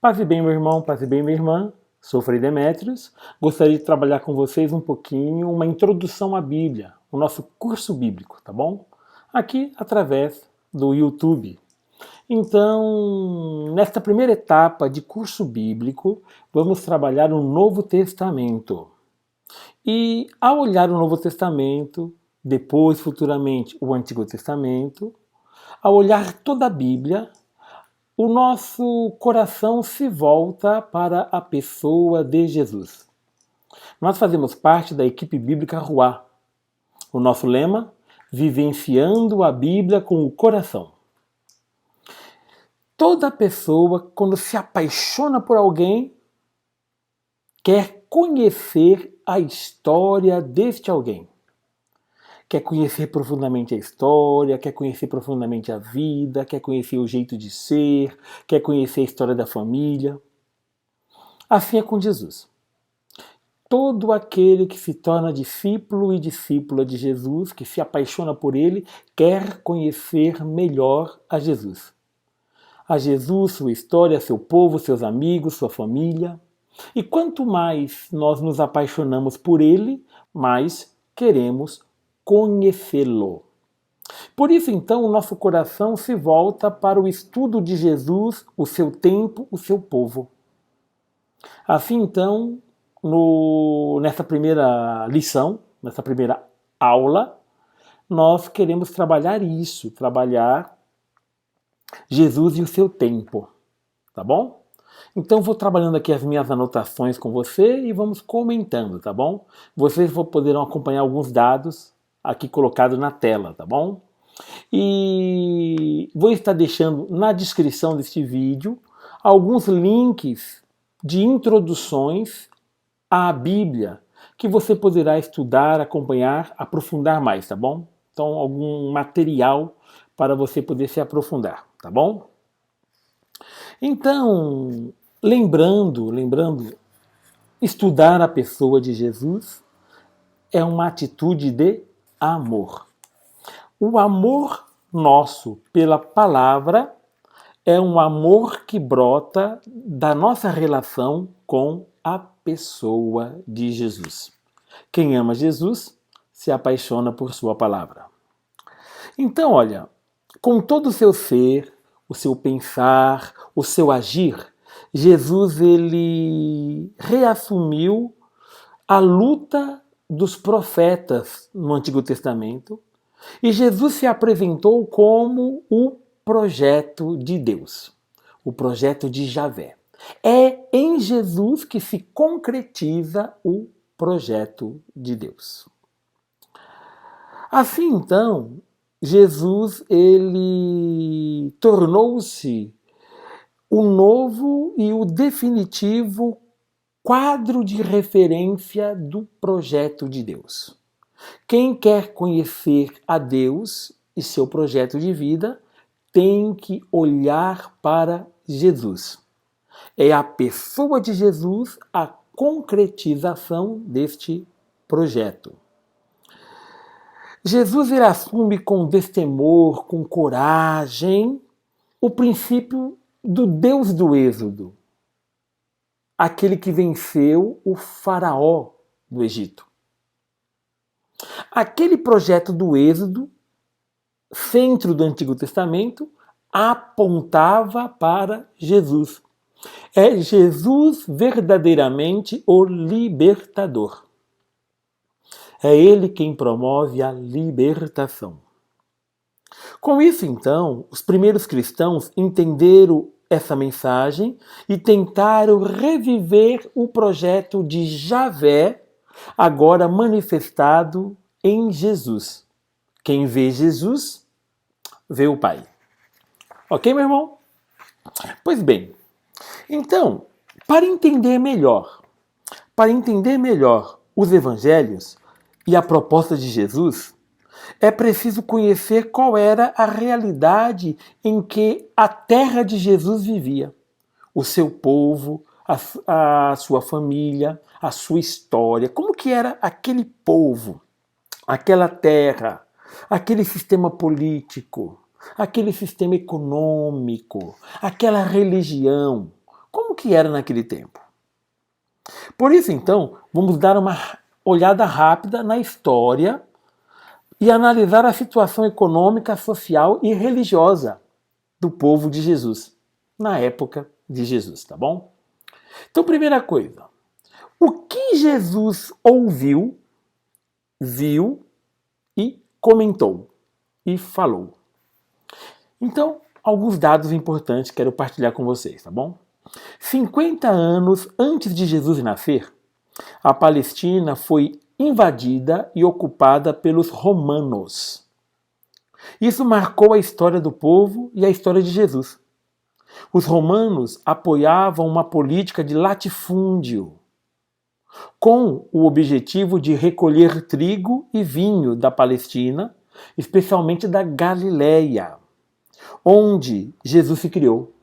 Paz e bem, meu irmão, paz e bem, minha irmã. Sou Frei Demétrios. Gostaria de trabalhar com vocês um pouquinho uma introdução à Bíblia, o nosso curso bíblico, tá bom? Aqui através do YouTube. Então, nesta primeira etapa de curso bíblico, vamos trabalhar o Novo Testamento. E ao olhar o Novo Testamento, depois futuramente o Antigo Testamento, ao olhar toda a Bíblia, o nosso coração se volta para a pessoa de Jesus. Nós fazemos parte da equipe bíblica Ruá. O nosso lema, vivenciando a Bíblia com o coração. Toda pessoa, quando se apaixona por alguém, quer conhecer a história deste alguém. Quer conhecer profundamente a história, quer conhecer profundamente a vida, quer conhecer o jeito de ser, quer conhecer a história da família. Assim é com Jesus. Todo aquele que se torna discípulo e discípula de Jesus, que se apaixona por ele, quer conhecer melhor a Jesus. A Jesus, sua história, seu povo, seus amigos, sua família. E quanto mais nós nos apaixonamos por ele, mais queremos conhecê-lo. Por isso, então, o nosso coração se volta para o estudo de Jesus, o seu tempo, o seu povo. Assim, então, nessa primeira lição, nessa primeira aula, nós queremos trabalhar isso, trabalhar Jesus e o seu tempo, tá bom? Então vou trabalhando aqui as minhas anotações com você e vamos comentando, tá bom? Vocês poderão acompanhar alguns dados aqui colocados na tela, tá bom? E vou estar deixando na descrição deste vídeo alguns links de introduções à Bíblia que você poderá estudar, acompanhar, aprofundar mais, tá bom? Então algum material para você poder se aprofundar, tá bom? Então, lembrando, estudar a pessoa de Jesus é uma atitude de amor. O amor nosso pela palavra é um amor que brota da nossa relação com a pessoa de Jesus. Quem ama Jesus se apaixona por sua palavra. Então, olha, com todo o seu ser, o seu pensar, o seu agir, Jesus ele reassumiu a luta dos profetas no Antigo Testamento e Jesus se apresentou como o projeto de Deus, o projeto de Javé. É em Jesus que se concretiza o projeto de Deus. Assim, então, Jesus ele tornou-se o novo e o definitivo quadro de referência do projeto de Deus. Quem quer conhecer a Deus e seu projeto de vida tem que olhar para Jesus. É a pessoa de Jesus a concretização deste projeto. Jesus ele assume com destemor, com coragem, o princípio do Deus do Êxodo, aquele que venceu o faraó do Egito. Aquele projeto do Êxodo, centro do Antigo Testamento, apontava para Jesus. É Jesus verdadeiramente o libertador. É ele quem promove a libertação. Com isso, então, os primeiros cristãos entenderam essa mensagem e tentaram reviver o projeto de Javé, agora manifestado em Jesus. Quem vê Jesus, vê o Pai. Ok, meu irmão? Pois bem, então, para entender melhor os evangelhos e a proposta de Jesus, é preciso conhecer qual era a realidade em que a terra de Jesus vivia. O seu povo, a sua família, a sua história. Como que era aquele povo, aquela terra, aquele sistema político, aquele sistema econômico, aquela religião. que era naquele tempo. Por isso, então, vamos dar uma olhada rápida na história e analisar a situação econômica, social e religiosa do povo de Jesus, na época de Jesus, tá bom? Então, primeira coisa, o que Jesus ouviu, viu e comentou e falou? Então, alguns dados importantes quero partilhar com vocês, tá bom? 50 anos antes de Jesus nascer, a Palestina foi invadida e ocupada pelos romanos. Isso marcou a história do povo e a história de Jesus. Os romanos apoiavam uma política de latifúndio, com o objetivo de recolher trigo e vinho da Palestina, especialmente da Galileia, onde Jesus se criou.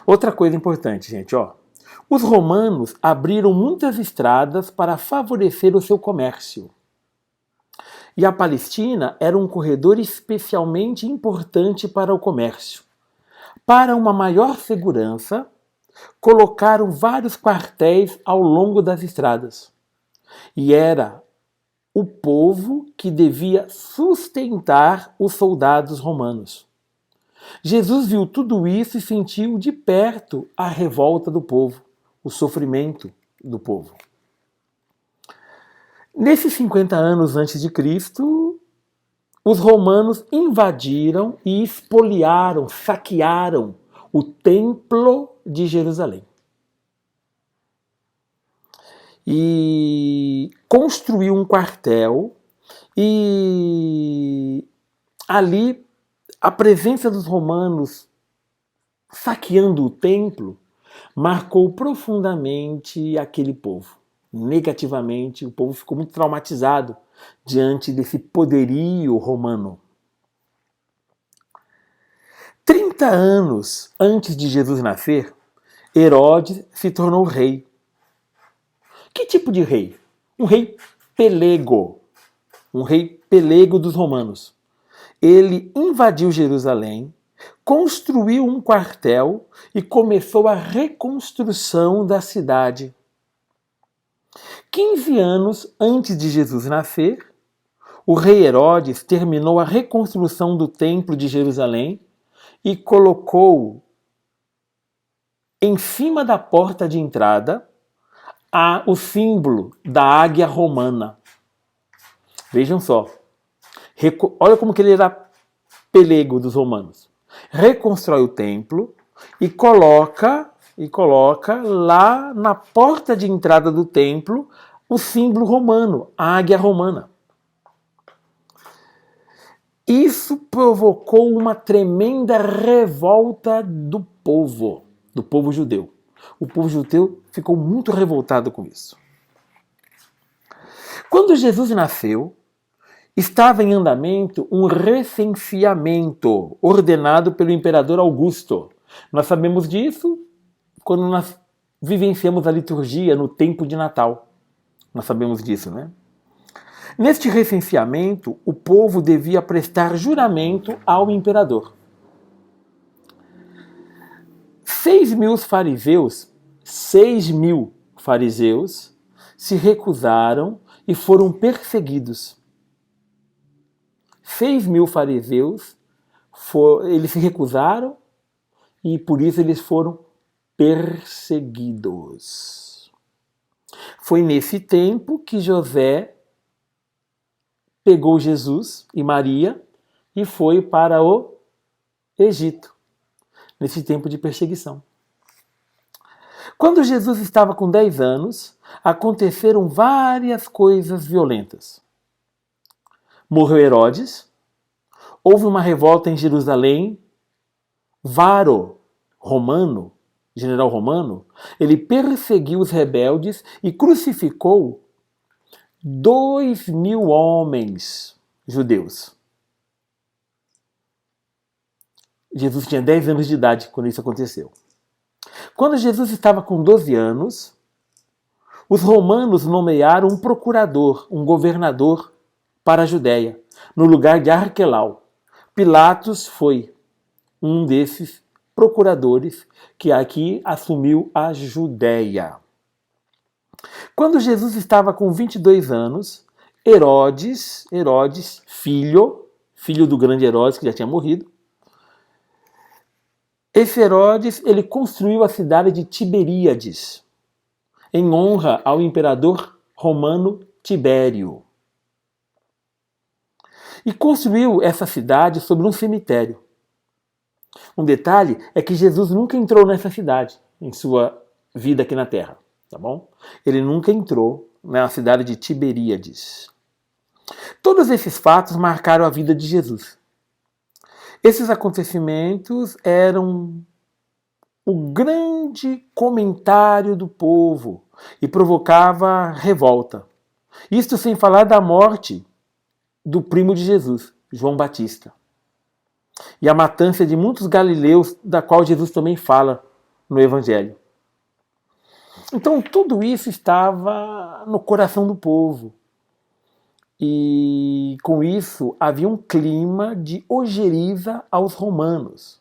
Outra coisa importante, gente, ó. Os romanos abriram muitas estradas para favorecer o seu comércio. E a Palestina era um corredor especialmente importante para o comércio. Para uma maior segurança, colocaram vários quartéis ao longo das estradas. E era o povo que devia sustentar os soldados romanos. Jesus viu tudo isso e sentiu de perto a revolta do povo, o sofrimento do povo. Nesses 50 anos antes de Cristo, os romanos invadiram e espoliaram, saquearam o templo de Jerusalém. E construiu um quartel e ali a presença dos romanos saqueando o templo marcou profundamente aquele povo. Negativamente, o povo ficou muito traumatizado diante desse poderio romano. 30 anos antes de Jesus nascer, Herodes se tornou rei. Que tipo de rei? Um rei pelego. Um rei pelego dos romanos. Ele invadiu Jerusalém, construiu um quartel e começou a reconstrução da cidade. 15 anos antes de Jesus nascer, o rei Herodes terminou a reconstrução do templo de Jerusalém e colocou em cima da porta de entrada o símbolo da águia romana. Vejam só. Olha como que ele era pelego dos romanos. Reconstrói o templo e coloca lá na porta de entrada do templo o símbolo romano, a águia romana. Isso provocou uma tremenda revolta do povo judeu. O povo judeu ficou muito revoltado com isso. Quando Jesus nasceu, estava em andamento um recenseamento ordenado pelo imperador Augusto. Nós sabemos disso quando nós vivenciamos a liturgia no tempo de Natal. Nós sabemos disso, né? Neste recenseamento, o povo devia prestar juramento ao imperador. 6.000 fariseus se recusaram e foram perseguidos. 6.000 fariseus, eles se recusaram e por isso eles foram perseguidos. Foi nesse tempo que José pegou Jesus e Maria e foi para o Egito, nesse tempo de perseguição. Quando Jesus estava com 10 anos, aconteceram várias coisas violentas. Morreu Herodes, houve uma revolta em Jerusalém, Varo, general romano, ele perseguiu os rebeldes e crucificou 2.000 homens judeus. Jesus tinha 10 anos de idade quando isso aconteceu. Quando Jesus estava com 12 anos, os romanos nomearam um procurador, um governador para a Judéia, no lugar de Arquelau. Pilatos foi um desses procuradores, que aqui assumiu a Judéia. Quando Jesus estava com 22 anos, Herodes, filho do grande Herodes, que já tinha morrido, esse Herodes, ele construiu a cidade de Tiberíades, em honra ao imperador romano Tibério. E construiu essa cidade sobre um cemitério. Um detalhe é que Jesus nunca entrou nessa cidade em sua vida aqui na Terra, tá bom? Ele nunca entrou na cidade de Tiberíades. Todos esses fatos marcaram a vida de Jesus. Esses acontecimentos eram o grande comentário do povo e provocava revolta. Isto sem falar da morte do primo de Jesus, João Batista. E a matança de muitos galileus, da qual Jesus também fala no Evangelho. Então tudo isso estava no coração do povo. E com isso havia um clima de ojeriza aos romanos.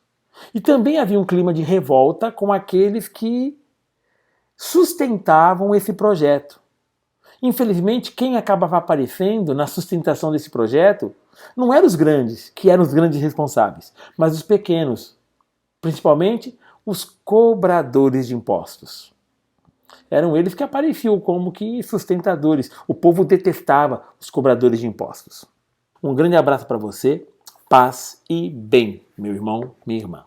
E também havia um clima de revolta com aqueles que sustentavam esse projeto. Infelizmente, quem acabava aparecendo na sustentação desse projeto não eram os grandes, que eram os grandes responsáveis, mas os pequenos, principalmente os cobradores de impostos. Eram eles que apareciam como que sustentadores. O povo detestava os cobradores de impostos. Um grande abraço para você, paz e bem, meu irmão, minha irmã.